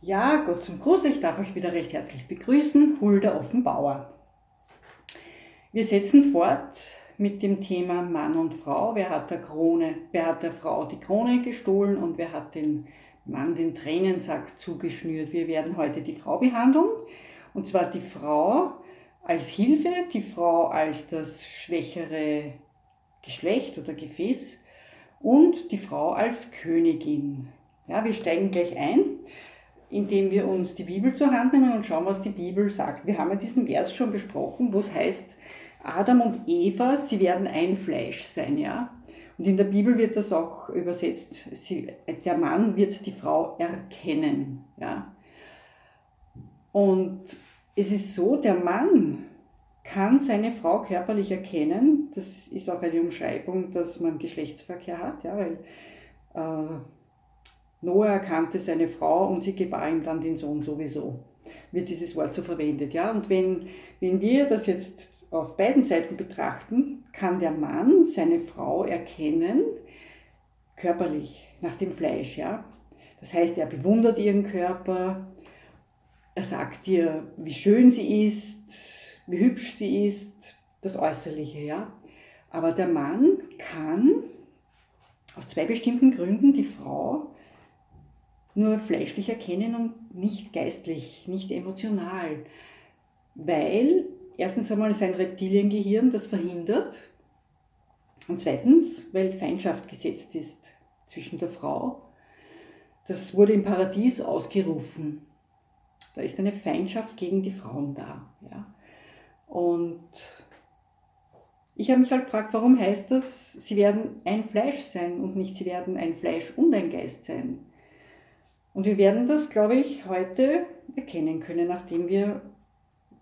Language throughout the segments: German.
Ja, Gott zum Gruß, ich darf euch wieder recht herzlich begrüßen, Hulda Offenbauer. Wir setzen fort mit dem Thema Mann und Frau. Wer hat der Frau die Krone gestohlen und wer hat dem Mann den Tränensack zugeschnürt? Wir werden heute die Frau behandeln, und zwar die Frau als Hilfe, die Frau als das schwächere Geschlecht oder Gefäß und die Frau als Königin. Ja, wir steigen gleich ein, indem wir uns die Bibel zur Hand nehmen und schauen, was die Bibel sagt. Wir haben ja diesen Vers schon besprochen, wo es heißt, Adam und Eva, sie werden ein Fleisch sein, ja. Und in der Bibel wird das auch übersetzt, der Mann wird die Frau erkennen, ja. Und es ist so, der Mann kann seine Frau körperlich erkennen. Das ist auch eine Umschreibung, dass man Geschlechtsverkehr hat, ja, weil Noah erkannte seine Frau und sie gebar ihm dann den Sohn sowieso. Wird dieses Wort so verwendet, ja. Und wenn wir das jetzt auf beiden Seiten betrachten, kann der Mann seine Frau erkennen, körperlich, nach dem Fleisch, ja. Das heißt, er bewundert ihren Körper, er sagt ihr, wie schön sie ist, wie hübsch sie ist, das Äußerliche, ja. Aber der Mann kann aus zwei bestimmten Gründen die Frau nur fleischlich erkennen und nicht geistlich, nicht emotional. Weil erstens einmal sein Reptiliengehirn das verhindert und zweitens, weil Feindschaft gesetzt ist zwischen der Frau. Das wurde im Paradies ausgerufen. Da ist eine Feindschaft gegen die Frauen da. Ja. Und ich habe mich halt gefragt, warum heißt das, sie werden ein Fleisch sein und nicht, sie werden ein Fleisch und ein Geist sein. Und wir werden das, glaube ich, heute erkennen können, nachdem wir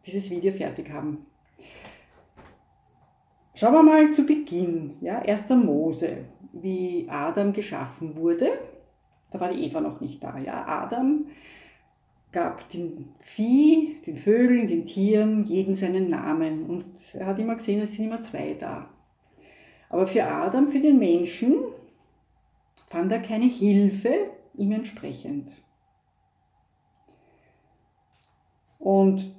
dieses Video fertig haben. Schauen wir mal zu Beginn, ja, 1. Mose, wie Adam geschaffen wurde. Da war die Eva noch nicht da. Ja. Adam gab den Vieh, den Vögeln, den Tieren, jeden seinen Namen. Und er hat immer gesehen, es sind immer zwei da. Aber für Adam, für den Menschen, fand er keine Hilfe ihm entsprechend. Und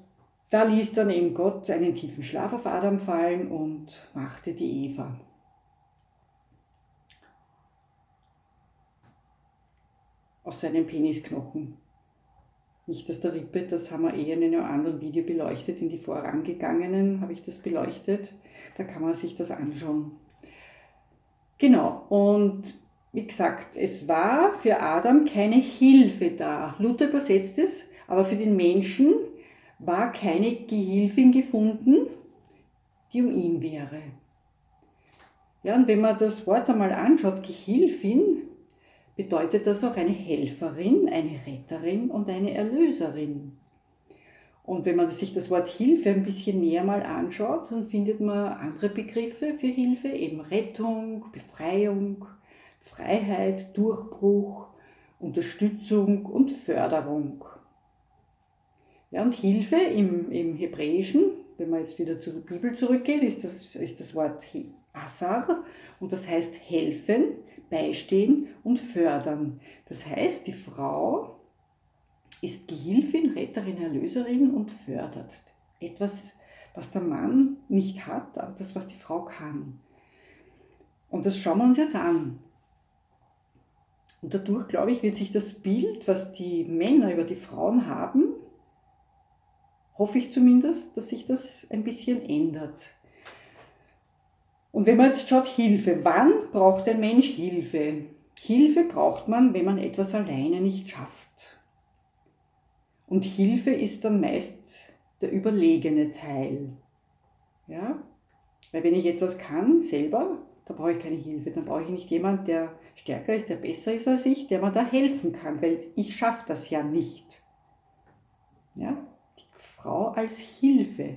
da ließ dann eben Gott einen tiefen Schlaf auf Adam fallen und machte die Eva. Aus seinem Penisknochen. Nicht aus der Rippe, das haben wir in einem anderen Video beleuchtet, in die vorangegangenen habe ich das beleuchtet. Da kann man sich das anschauen. Genau, und wie gesagt, es war für Adam keine Hilfe da. Luther übersetzt es, aber für den Menschen war keine Gehilfin gefunden, die um ihn wäre. Ja, und wenn man das Wort einmal anschaut, Gehilfin, bedeutet das auch eine Helferin, eine Retterin und eine Erlöserin. Und wenn man sich das Wort Hilfe ein bisschen näher mal anschaut, dann findet man andere Begriffe für Hilfe, eben Rettung, Befreiung, Freiheit, Durchbruch, Unterstützung und Förderung. Ja, und Hilfe im Hebräischen, wenn man jetzt wieder zur Bibel zurückgeht, ist das Wort Asar und das heißt helfen, beistehen und fördern. Das heißt, die Frau ist Gehilfin, Retterin, Erlöserin und fördert. Etwas, was der Mann nicht hat, aber das, was die Frau kann. Und das schauen wir uns jetzt an. Und dadurch, glaube ich, wird sich das Bild, was die Männer über die Frauen haben, hoffe ich zumindest, dass sich das ein bisschen ändert. Und wenn man jetzt schaut, Hilfe. Wann braucht ein Mensch Hilfe? Hilfe braucht man, wenn man etwas alleine nicht schafft. Und Hilfe ist dann meist der überlegene Teil. Ja? Weil wenn ich etwas kann, selber, da brauche ich keine Hilfe. Dann brauche ich nicht jemanden, der stärker ist, der besser ist als ich, der mir da helfen kann, weil ich schaffe das ja nicht. Ja? Die Frau als Hilfe.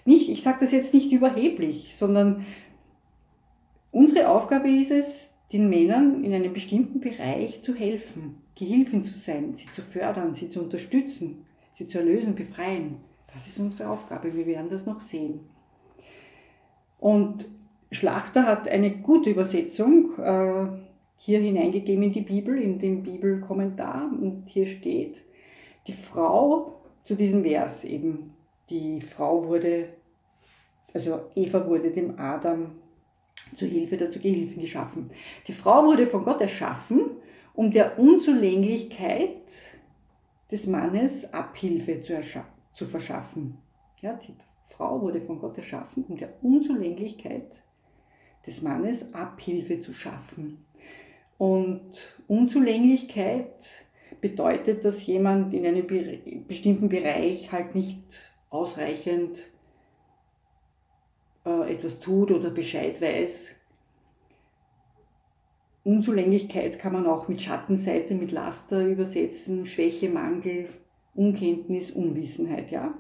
Nicht, ich sage das jetzt nicht überheblich, sondern unsere Aufgabe ist es, den Männern in einem bestimmten Bereich zu helfen, Gehilfin zu sein, sie zu fördern, sie zu unterstützen, sie zu erlösen, befreien. Das ist unsere Aufgabe, wir werden das noch sehen. Und Schlachter hat eine gute Übersetzung hier hineingegeben in die Bibel, in den Bibelkommentar, und hier steht: Die Frau, zu diesem Vers eben, Eva wurde dem Adam zur Hilfe, dazu Gehilfen geschaffen. Die Frau wurde von Gott erschaffen, um der Unzulänglichkeit des Mannes Abhilfe zu verschaffen. Ja, die Frau wurde von Gott erschaffen, um der Unzulänglichkeit des Mannes Abhilfe zu schaffen. Und Unzulänglichkeit bedeutet, dass jemand in einem bestimmten Bereich halt nicht ausreichend etwas tut oder Bescheid weiß. Unzulänglichkeit kann man auch mit Schattenseite, mit Laster übersetzen, Schwäche, Mangel, Unkenntnis, Unwissenheit. Ja?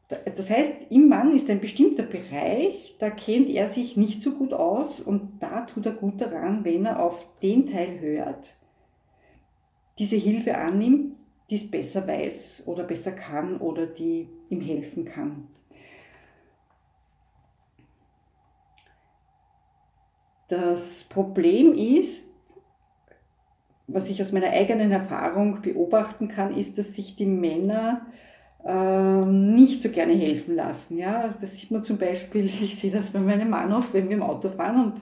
Das heißt, im Mann ist ein bestimmter Bereich, da kennt er sich nicht so gut aus und da tut er gut daran, wenn er auf den Teil hört, diese Hilfe annimmt, die es besser weiß oder besser kann oder die ihm helfen kann. Das Problem ist, was ich aus meiner eigenen Erfahrung beobachten kann, ist, dass sich die Männer nicht so gerne helfen lassen. Ja? Das sieht man zum Beispiel, ich sehe das bei meinem Mann oft, wenn wir im Auto fahren und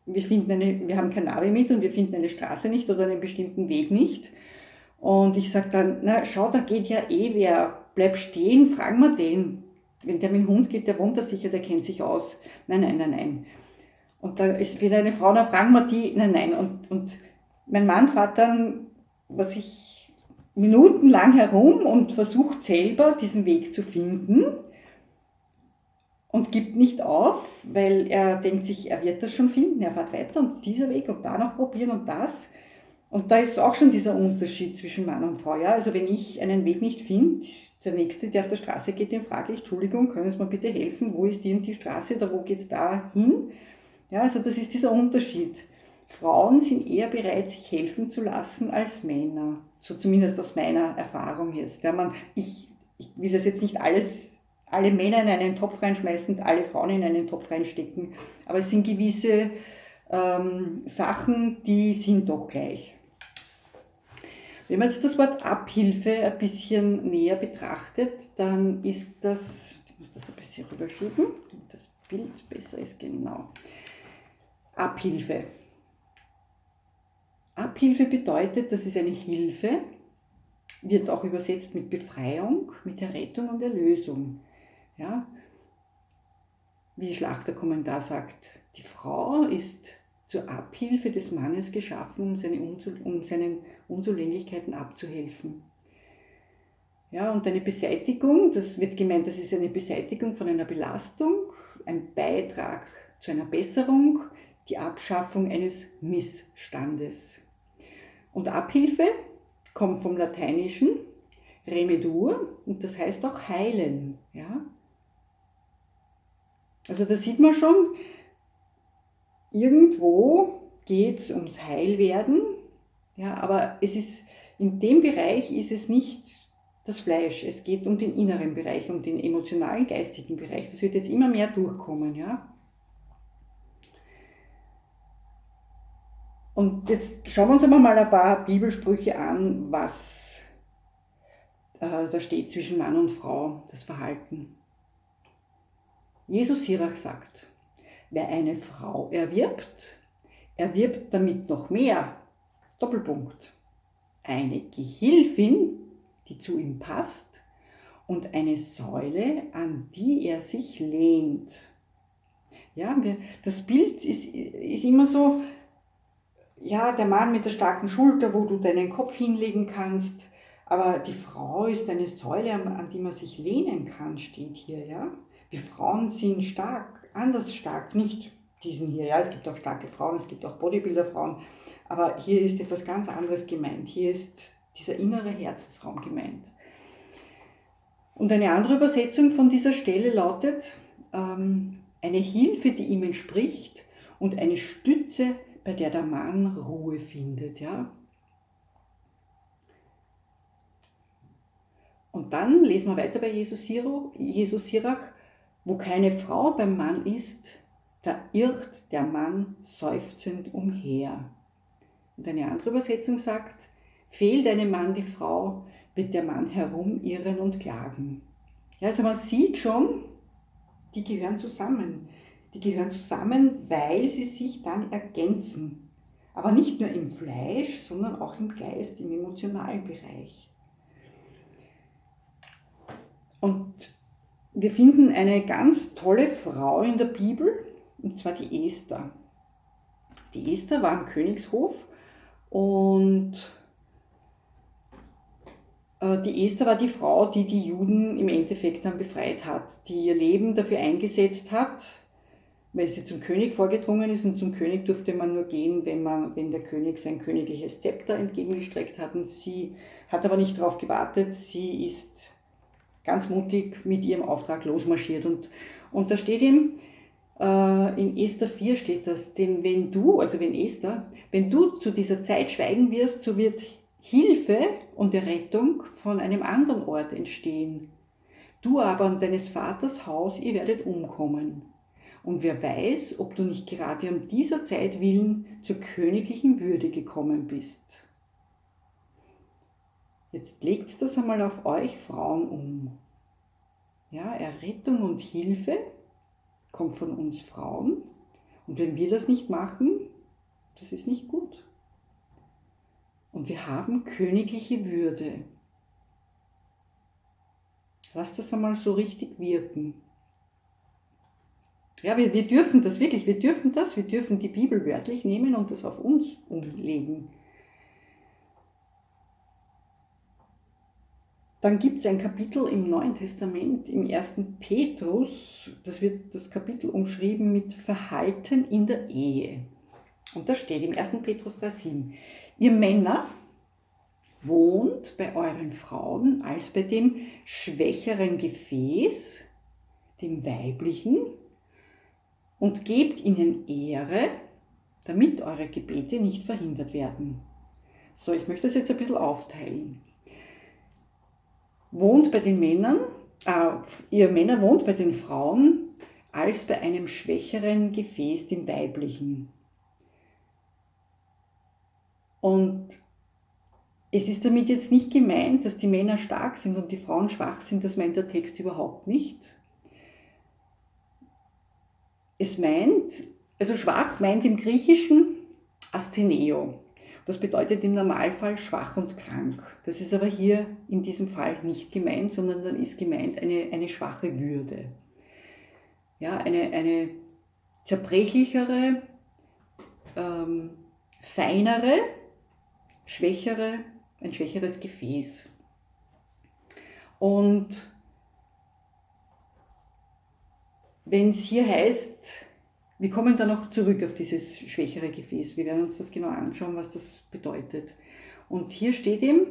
wir haben kein Navi mit und wir finden eine Straße nicht oder einen bestimmten Weg nicht. Und ich sage dann, na schau, da geht ja eh wer, bleib stehen, fragen wir den. Wenn der mit dem Hund geht, der wohnt da sicher, der kennt sich aus. Nein. Und da ist wieder eine Frau, da fragen wir die, nein. Und mein Mann fährt dann, minutenlang herum und versucht selber diesen Weg zu finden und gibt nicht auf, weil er denkt sich, er wird das schon finden, er fährt weiter und dieser Weg und da noch probieren und das. Und da ist auch schon dieser Unterschied zwischen Mann und Frau. Ja? Also wenn ich einen Weg nicht finde, der Nächste, der auf der Straße geht, den frage ich, Entschuldigung, können Sie mir bitte helfen, wo ist die und die Straße oder wo geht es da hin? Ja, also das ist dieser Unterschied. Frauen sind eher bereit, sich helfen zu lassen als Männer. So zumindest aus meiner Erfahrung jetzt. Ja, ich will das jetzt nicht alle Männer in einen Topf reinschmeißen und alle Frauen in einen Topf reinstecken. Aber es sind gewisse Sachen, die sind doch gleich. Wenn man jetzt das Wort Abhilfe ein bisschen näher betrachtet, dann ist das, ich muss das ein bisschen rüberschieben, damit das Bild besser ist, genau. Abhilfe. Abhilfe bedeutet, das ist eine Hilfe, wird auch übersetzt mit Befreiung, mit Errettung und Erlösung. Ja? Wie Schlachterkommentar sagt, die Frau ist zur Abhilfe des Mannes geschaffen, um seinen Unzulänglichkeiten abzuhelfen. Ja, und eine Beseitigung, das wird gemeint, das ist eine Beseitigung von einer Belastung, ein Beitrag zu einer Besserung, die Abschaffung eines Missstandes. Und Abhilfe kommt vom Lateinischen remedur und das heißt auch heilen. Ja? Also da sieht man schon, irgendwo geht es ums Heilwerden, ja, aber in dem Bereich ist es nicht das Fleisch, es geht um den inneren Bereich, um den emotionalen, geistigen Bereich. Das wird jetzt immer mehr durchkommen. Ja? Und jetzt schauen wir uns aber mal ein paar Bibelsprüche an, was da steht zwischen Mann und Frau, das Verhalten. Jesus Sirach sagt, wer eine Frau erwirbt damit noch mehr, Doppelpunkt, eine Gehilfin, die zu ihm passt und eine Säule, an die er sich lehnt. Ja, das Bild ist immer so, ja, der Mann mit der starken Schulter, wo du deinen Kopf hinlegen kannst, aber die Frau ist eine Säule, an die man sich lehnen kann, steht hier. Ja? Wir Frauen sind stark, anders stark, nicht diesen hier. Ja? Es gibt auch starke Frauen, es gibt auch Bodybuilder-Frauen, aber hier ist etwas ganz anderes gemeint. Hier ist dieser innere Herzensraum gemeint. Und eine andere Übersetzung von dieser Stelle lautet, eine Hilfe, die ihm entspricht und eine Stütze, bei der der Mann Ruhe findet. Ja? Und dann lesen wir weiter bei Jesus Sirach, wo keine Frau beim Mann ist, da irrt der Mann seufzend umher. Und eine andere Übersetzung sagt, fehlt einem Mann die Frau, wird der Mann herumirren und klagen. Ja, also man sieht schon, die gehören zusammen. Die gehören zusammen, weil sie sich dann ergänzen. Aber nicht nur im Fleisch, sondern auch im Geist, im emotionalen Bereich. Und wir finden eine ganz tolle Frau in der Bibel, und zwar die Esther. Die Esther war am Königshof und die Esther war die Frau, die die Juden im Endeffekt dann befreit hat, die ihr Leben dafür eingesetzt hat, weil sie zum König vorgedrungen ist, und zum König durfte man nur gehen, wenn der König sein königliches Zepter entgegengestreckt hat. Und sie hat aber nicht darauf gewartet, sie ist ganz mutig mit ihrem Auftrag losmarschiert. Und da steht ihm, in Esther 4 steht das, denn wenn du zu dieser Zeit schweigen wirst, so wird Hilfe und Errettung von einem anderen Ort entstehen. Du aber und deines Vaters Haus, ihr werdet umkommen. Und wer weiß, ob du nicht gerade um dieser Zeit willen zur königlichen Würde gekommen bist. Jetzt legt das einmal auf euch Frauen um. Ja, Errettung und Hilfe kommt von uns Frauen. Und wenn wir das nicht machen, das ist nicht gut. Und wir haben königliche Würde. Lasst das einmal so richtig wirken. Ja, wir dürfen das wirklich, wir dürfen die Bibel wörtlich nehmen und das auf uns umlegen. Dann gibt es ein Kapitel im Neuen Testament, im 1. Petrus, das wird das Kapitel umschrieben mit Verhalten in der Ehe. Und da steht im 1. Petrus 3,7: Ihr Männer wohnt bei euren Frauen als bei dem schwächeren Gefäß, dem weiblichen, und gebt ihnen Ehre, damit eure Gebete nicht verhindert werden. So, ich möchte das jetzt ein bisschen aufteilen. Ihr Männer wohnt bei den Frauen als bei einem schwächeren Gefäß, dem weiblichen. Und es ist damit jetzt nicht gemeint, dass die Männer stark sind und die Frauen schwach sind, das meint der Text überhaupt nicht. Schwach meint im Griechischen Astheneo. Das bedeutet im Normalfall schwach und krank. Das ist aber hier in diesem Fall nicht gemeint, sondern dann ist gemeint eine schwache Würde. Ja, eine zerbrechlichere, feinere, ein schwächeres Gefäß. Und wenn es hier heißt, wir kommen dann noch zurück auf dieses schwächere Gefäß. Wir werden uns das genau anschauen, was das bedeutet. Und hier steht eben,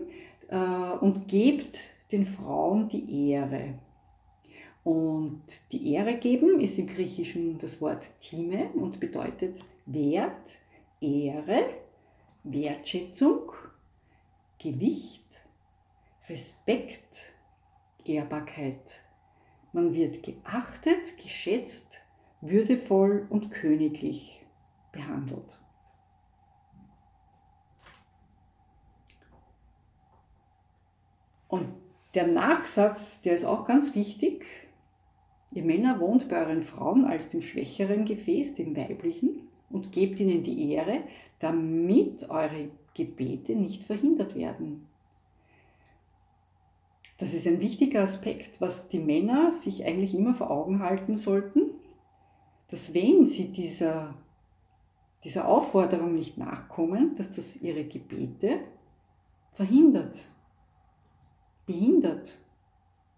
und gebt den Frauen die Ehre. Und die Ehre geben ist im Griechischen das Wort Time und bedeutet Wert, Ehre, Wertschätzung, Gewicht, Respekt, Ehrbarkeit. Man wird geachtet, geschätzt, würdevoll und königlich behandelt. Und der Nachsatz, der ist auch ganz wichtig. Ihr Männer wohnt bei euren Frauen als dem schwächeren Gefäß, dem weiblichen, und gebt ihnen die Ehre, damit eure Gebete nicht verhindert werden. Das ist ein wichtiger Aspekt, was die Männer sich eigentlich immer vor Augen halten sollten, dass wenn sie dieser Aufforderung nicht nachkommen, dass das ihre Gebete behindert.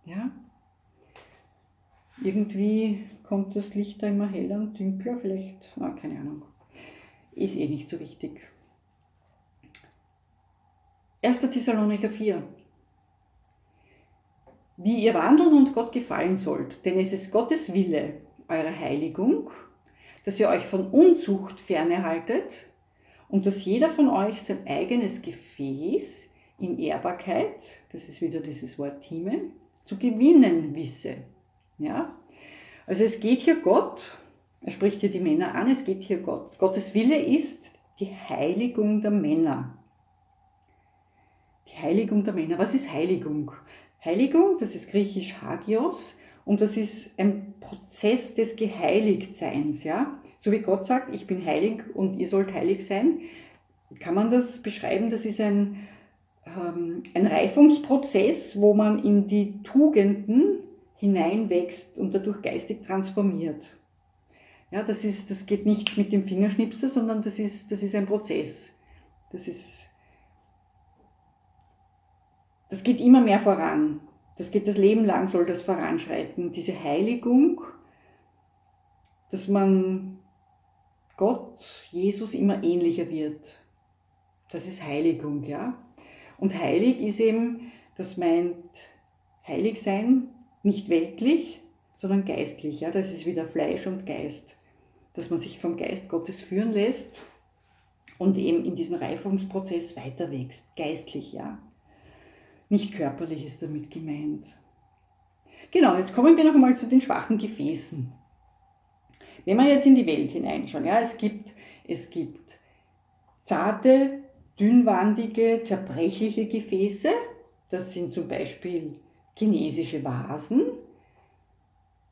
Ja? Irgendwie kommt das Licht da immer heller und dunkler, vielleicht, keine Ahnung, ist nicht so wichtig. 1. Thessalonicher 4. Wie ihr wandeln und Gott gefallen sollt, denn es ist Gottes Wille, eure Heiligung, dass ihr euch von Unzucht fernhaltet und dass jeder von euch sein eigenes Gefäß in Ehrbarkeit, das ist wieder dieses Wort Time, zu gewinnen wisse. Ja? Also es geht hier Gott, er spricht hier die Männer an, es geht hier Gott. Gottes Wille ist die Heiligung der Männer. Die Heiligung der Männer. Was ist Heiligung? Heiligung, das ist griechisch Hagios, und das ist ein Prozess des Geheiligtseins. Ja? So wie Gott sagt, ich bin heilig und ihr sollt heilig sein, kann man das beschreiben, das ist ein Reifungsprozess, wo man in die Tugenden hineinwächst und dadurch geistig transformiert. Ja, das geht nicht mit dem Fingerschnipsel, sondern das ist ein Prozess. Das geht immer mehr voran. Das Leben lang soll das voranschreiten. Diese Heiligung, dass man Gott, Jesus immer ähnlicher wird. Das ist Heiligung, ja. Und heilig ist eben, das meint heilig sein, nicht weltlich, sondern geistlich. Ja. Das ist wieder Fleisch und Geist. Dass man sich vom Geist Gottes führen lässt und eben in diesen Reifungsprozess weiter wächst. Geistlich, ja. Nicht körperlich ist damit gemeint. Genau, jetzt kommen wir noch einmal zu den schwachen Gefäßen. Wenn wir jetzt in die Welt hineinschauen, ja, es gibt zarte, dünnwandige, zerbrechliche Gefäße. Das sind zum Beispiel chinesische Vasen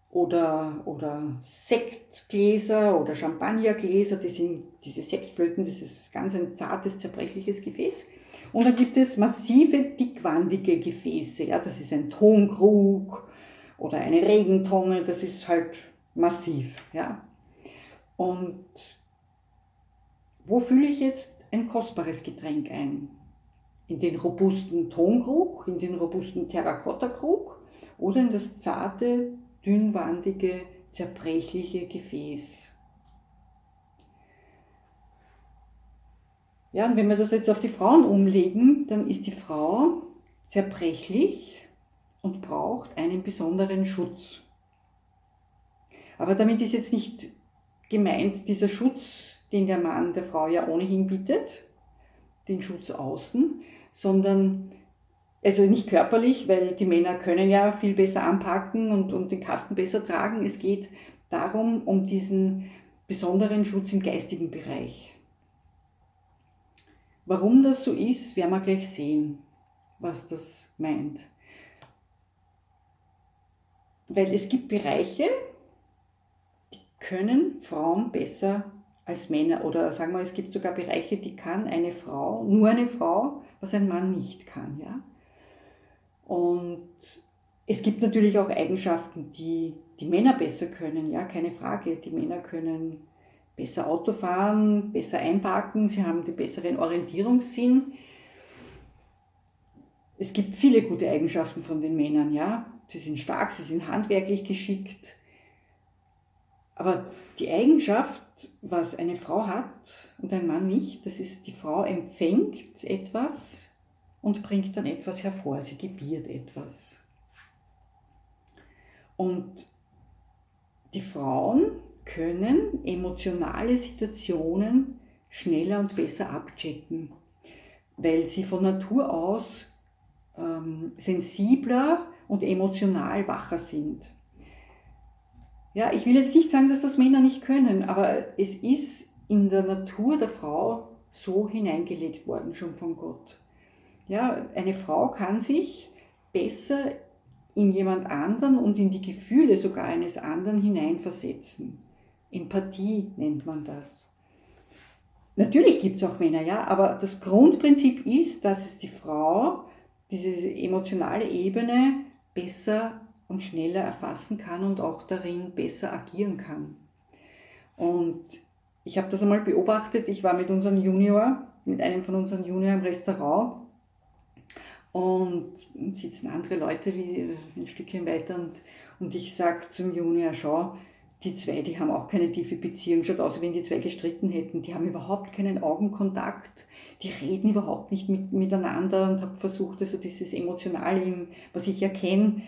oder Sektgläser oder Champagnergläser. Diese Sektflöten, das ist ganz ein zartes, zerbrechliches Gefäß. Und dann gibt es massive, dickwandige Gefäße. Ja, das ist ein Tonkrug oder eine Regentonne, das ist halt massiv. Ja. Und wo fülle ich jetzt ein kostbares Getränk ein? In den robusten Tonkrug, in den robusten Terrakottakrug oder in das zarte, dünnwandige, zerbrechliche Gefäß? Ja, und wenn wir das jetzt auf die Frauen umlegen, dann ist die Frau zerbrechlich und braucht einen besonderen Schutz. Aber damit ist jetzt nicht gemeint dieser Schutz, den der Mann der Frau ja ohnehin bietet, den Schutz außen, sondern, also nicht körperlich, weil die Männer können ja viel besser anpacken und den Kasten besser tragen. Es geht darum, um diesen besonderen Schutz im geistigen Bereich. Warum das so ist, werden wir gleich sehen, was das meint. Weil es gibt Bereiche, die können Frauen besser als Männer. Oder sagen wir, es gibt sogar Bereiche, die kann eine Frau, nur eine Frau, was ein Mann nicht kann. Ja? Und es gibt natürlich auch Eigenschaften, die Männer besser können. Ja, keine Frage. Die Männer können besser Auto fahren, besser einparken, sie haben den besseren Orientierungssinn. Es gibt viele gute Eigenschaften von den Männern, ja. Sie sind stark, sie sind handwerklich geschickt. Aber die Eigenschaft, was eine Frau hat und ein Mann nicht, das ist, die Frau empfängt etwas und bringt dann etwas hervor, sie gebiert etwas. Und die Frauen können emotionale Situationen schneller und besser abchecken, weil sie von Natur aus sensibler und emotional wacher sind. Ja, ich will jetzt nicht sagen, dass das Männer nicht können, aber es ist in der Natur der Frau so hineingelegt worden, schon von Gott. Ja, eine Frau kann sich besser in jemand anderen und in die Gefühle sogar eines anderen hineinversetzen. Empathie nennt man das. Natürlich gibt es auch Männer, ja, aber das Grundprinzip ist, dass es die Frau diese emotionale Ebene besser und schneller erfassen kann und auch darin besser agieren kann. Und ich habe das einmal beobachtet, ich war mit einem von unseren Junior im Restaurant und sitzen andere Leute wie ein Stückchen weiter und ich sage zum Junior, schau, die zwei, die haben auch keine tiefe Beziehung, schaut aus, wie wenn die zwei gestritten hätten, die haben überhaupt keinen Augenkontakt, die reden überhaupt nicht miteinander und habe versucht, also dieses Emotionale, was ich erkenne,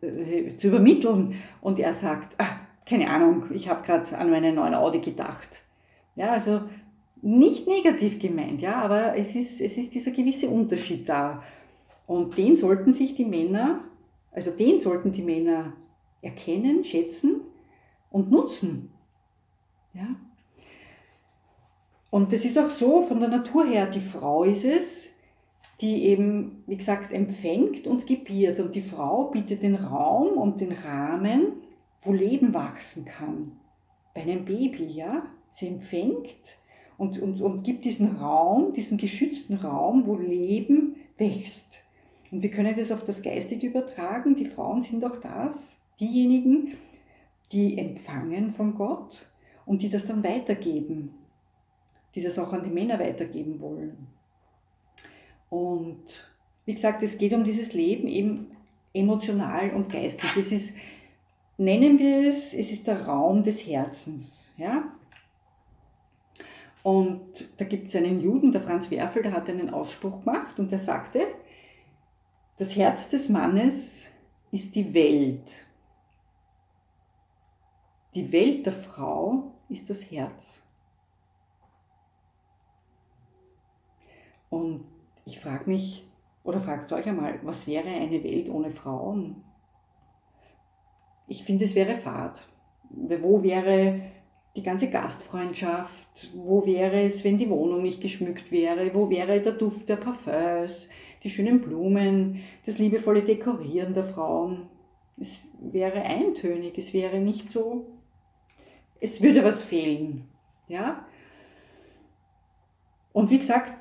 zu übermitteln. Und er sagt, keine Ahnung, ich habe gerade an meinen neuen Audi gedacht. Ja, also nicht negativ gemeint, ja, aber es ist dieser gewisse Unterschied da. Und den sollten die Männer erkennen, schätzen und nutzen. Ja? Und das ist auch so von der Natur her, die Frau ist es, die eben, wie gesagt, empfängt und gebiert. Und die Frau bietet den Raum und den Rahmen, wo Leben wachsen kann. Bei einem Baby, ja. Sie empfängt und gibt diesen Raum, diesen geschützten Raum, wo Leben wächst. Und wir können das auf das Geistige übertragen. Die Frauen sind auch diejenigen, die empfangen von Gott und die das dann weitergeben, die das auch an die Männer weitergeben wollen. Und wie gesagt, es geht um dieses Leben eben emotional und geistlich. Es ist, nennen wir es ist der Raum des Herzens. Ja? Und da gibt es einen Juden, der Franz Werfel, der hat einen Ausspruch gemacht und der sagte, das Herz des Mannes ist die Welt. Die Welt der Frau ist das Herz. Und ich frage mich, oder fragt euch einmal, was wäre eine Welt ohne Frauen? Ich finde, es wäre fad. Wo wäre die ganze Gastfreundschaft? Wo wäre es, wenn die Wohnung nicht geschmückt wäre? Wo wäre der Duft der Parfüms, die schönen Blumen, das liebevolle Dekorieren der Frauen? Es wäre eintönig, es wäre nicht so, es würde was fehlen. Ja? Und wie gesagt,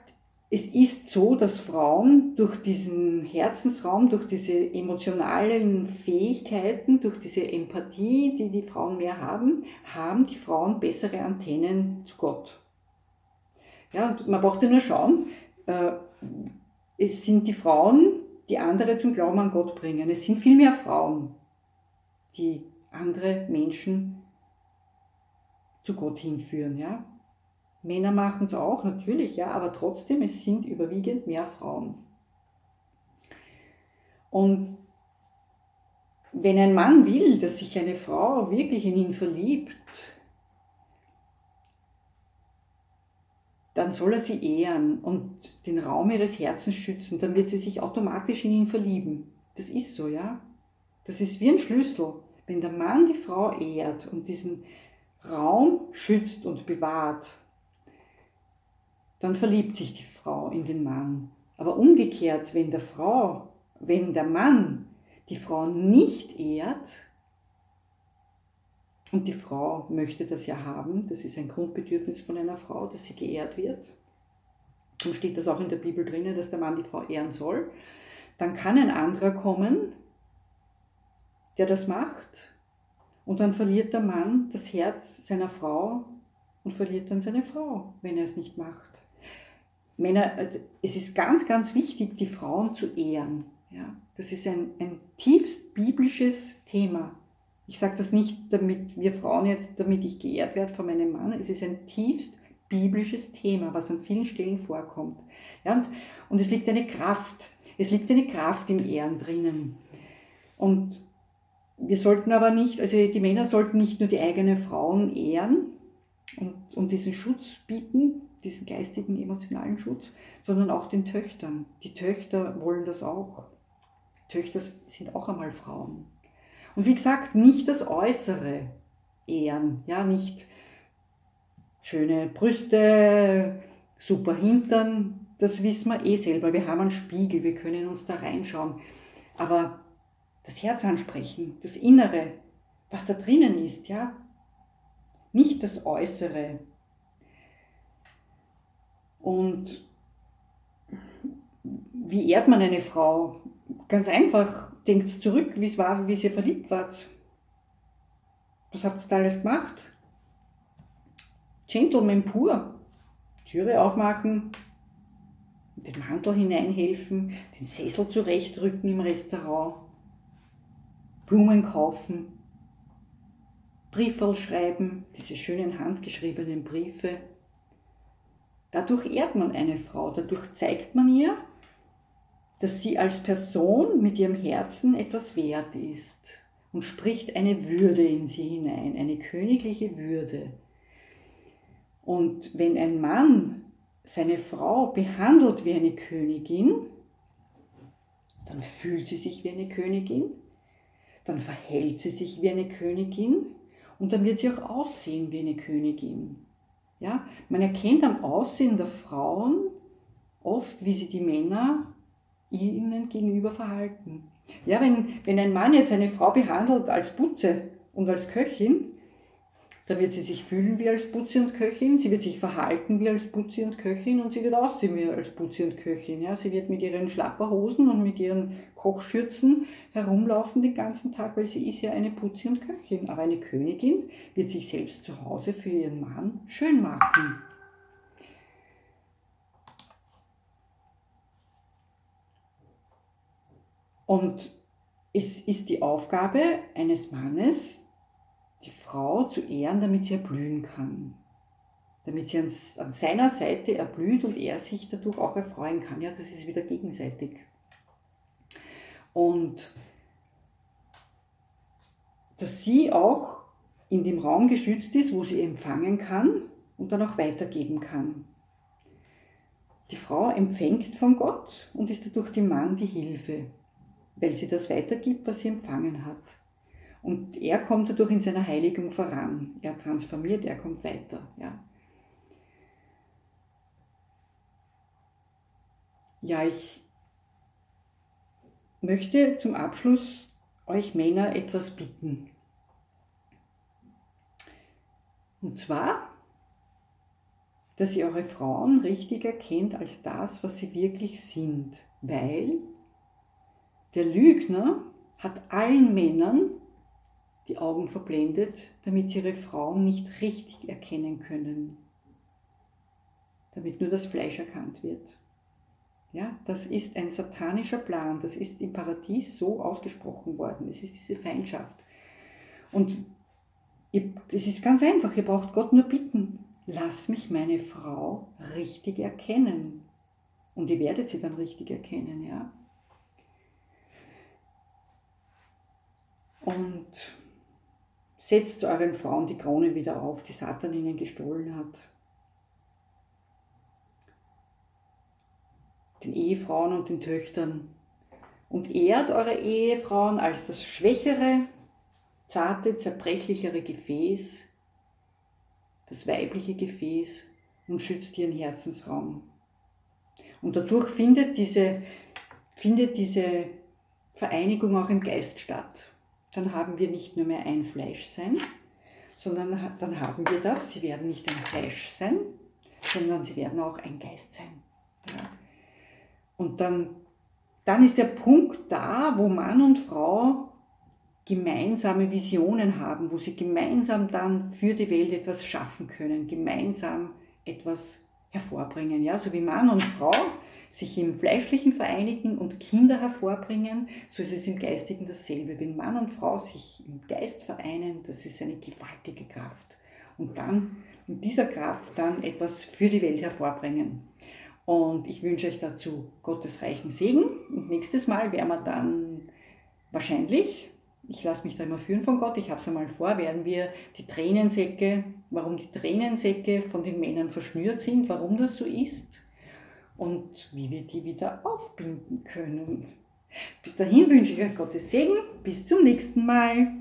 es ist so, dass Frauen durch diesen Herzensraum, durch diese emotionalen Fähigkeiten, durch diese Empathie, die die Frauen mehr haben, haben die Frauen bessere Antennen zu Gott. Ja, und man braucht ja nur schauen, es sind die Frauen, die andere zum Glauben an Gott bringen. Es sind viel mehr Frauen, die andere Menschen zu Gott hinführen. Ja? Männer machen es auch, natürlich, ja, aber trotzdem, es sind überwiegend mehr Frauen. Und wenn ein Mann will, dass sich eine Frau wirklich in ihn verliebt, dann soll er sie ehren und den Raum ihres Herzens schützen, dann wird sie sich automatisch in ihn verlieben. Das ist so, ja. Das ist wie ein Schlüssel. Wenn der Mann die Frau ehrt und diesen Raum schützt und bewahrt, dann verliebt sich die Frau in den Mann. Aber umgekehrt, wenn der Mann die Frau nicht ehrt, und die Frau möchte das ja haben, das ist ein Grundbedürfnis von einer Frau, dass sie geehrt wird, und steht das auch in der Bibel drinnen, dass der Mann die Frau ehren soll, dann kann ein anderer kommen, der das macht, und dann verliert der Mann das Herz seiner Frau und verliert dann seine Frau, wenn er es nicht macht. Männer, es ist ganz, ganz wichtig, die Frauen zu ehren. Ja? Das ist ein tiefst biblisches Thema. Ich sage das nicht, damit ich geehrt werde von meinem Mann. Es ist ein tiefst biblisches Thema, was an vielen Stellen vorkommt. Ja? Und es liegt eine Kraft. Es liegt eine Kraft im Ehren drinnen. Und wir sollten aber nicht, also die Männer sollten nicht nur die eigenen Frauen ehren und diesen Schutz bieten, diesen geistigen, emotionalen Schutz, sondern auch den Töchtern. Die Töchter wollen das auch. Töchter sind auch einmal Frauen. Und wie gesagt, nicht das Äußere ehren, ja, nicht schöne Brüste, super Hintern, das wissen wir eh selber. Wir haben einen Spiegel, wir können uns da reinschauen. Aber das Herz ansprechen, das Innere, was da drinnen ist, ja, nicht das Äußere. Und wie ehrt man eine Frau? Ganz einfach, denkt zurück, wie es war, wie ihr verliebt wart. Was habt ihr da alles gemacht? Gentleman pur. Türe aufmachen, den Mantel hineinhelfen, den Sessel zurechtrücken im Restaurant, Blumen kaufen, Brieferl schreiben, diese schönen handgeschriebenen Briefe. Dadurch ehrt man eine Frau, dadurch zeigt man ihr, dass sie als Person mit ihrem Herzen etwas wert ist und spricht eine Würde in sie hinein, eine königliche Würde. Und wenn ein Mann seine Frau behandelt wie eine Königin, dann fühlt sie sich wie eine Königin, dann verhält sie sich wie eine Königin und dann wird sie auch aussehen wie eine Königin. Ja? Man erkennt am Aussehen der Frauen oft, wie sich die Männer ihnen gegenüber verhalten. Ja, wenn ein Mann jetzt eine Frau behandelt als Putze und als Köchin, dann wird sie sich fühlen wie als Putze und Köchin, sie wird sich verhalten wie als Putze und Köchin und sie wird aussehen wie als Putze und Köchin. Ja, sie wird mit ihren Schlapperhosen und mit ihren Kochschürzen herumlaufen den ganzen Tag, weil sie ist ja eine Putze und Köchin. Aber eine Königin wird sich selbst zu Hause für ihren Mann schön machen. Und es ist die Aufgabe eines Mannes, die Frau zu ehren, damit sie erblühen kann. Damit sie an seiner Seite erblüht und er sich dadurch auch erfreuen kann. Ja, das ist wieder gegenseitig. Und dass sie auch in dem Raum geschützt ist, wo sie empfangen kann und dann auch weitergeben kann. Die Frau empfängt von Gott und ist dadurch dem Mann die Hilfe, weil sie das weitergibt, was sie empfangen hat. Und er kommt dadurch in seiner Heiligung voran. Er transformiert, er kommt weiter. Ja, ich möchte zum Abschluss euch Männer etwas bitten. Und zwar, dass ihr eure Frauen richtig erkennt als das, was sie wirklich sind. Weil der Lügner hat allen Männern die Augen verblendet, damit sie ihre Frauen nicht richtig erkennen können. Damit nur das Fleisch erkannt wird. Ja, das ist ein satanischer Plan, das ist im Paradies so ausgesprochen worden, es ist diese Feindschaft. Und es ist ganz einfach, ihr braucht Gott nur bitten, lass mich meine Frau richtig erkennen. Und ihr werdet sie dann richtig erkennen, ja. Und setzt euren Frauen die Krone wieder auf, die Satan ihnen gestohlen hat. Den Ehefrauen und den Töchtern. Und ehrt eure Ehefrauen als das schwächere, zarte, zerbrechlichere Gefäß, das weibliche Gefäß und schützt ihren Herzensraum. Und dadurch findet diese Vereinigung auch im Geist statt. Dann haben wir nicht nur mehr ein Fleisch sein, sondern dann haben wir das, sie werden nicht ein Fleisch sein, sondern sie werden auch ein Geist sein. Ja. Und dann ist der Punkt da, wo Mann und Frau gemeinsame Visionen haben, wo sie gemeinsam dann für die Welt etwas schaffen können, gemeinsam etwas hervorbringen. Ja? So wie Mann und Frau sich im Fleischlichen vereinigen und Kinder hervorbringen, so ist es im Geistigen dasselbe. Wenn Mann und Frau sich im Geist vereinen, das ist eine gewaltige Kraft. Und dann mit dieser Kraft dann etwas für die Welt hervorbringen. Und ich wünsche euch dazu Gottes reichen Segen. Und nächstes Mal werden wir dann wahrscheinlich, ich lasse mich da immer führen von Gott, ich habe es einmal vor, werden wir die Tränensäcke, warum die Tränensäcke von den Männern verschnürt sind, warum das so ist und wie wir die wieder aufbinden können. Bis dahin wünsche ich euch Gottes Segen. Bis zum nächsten Mal.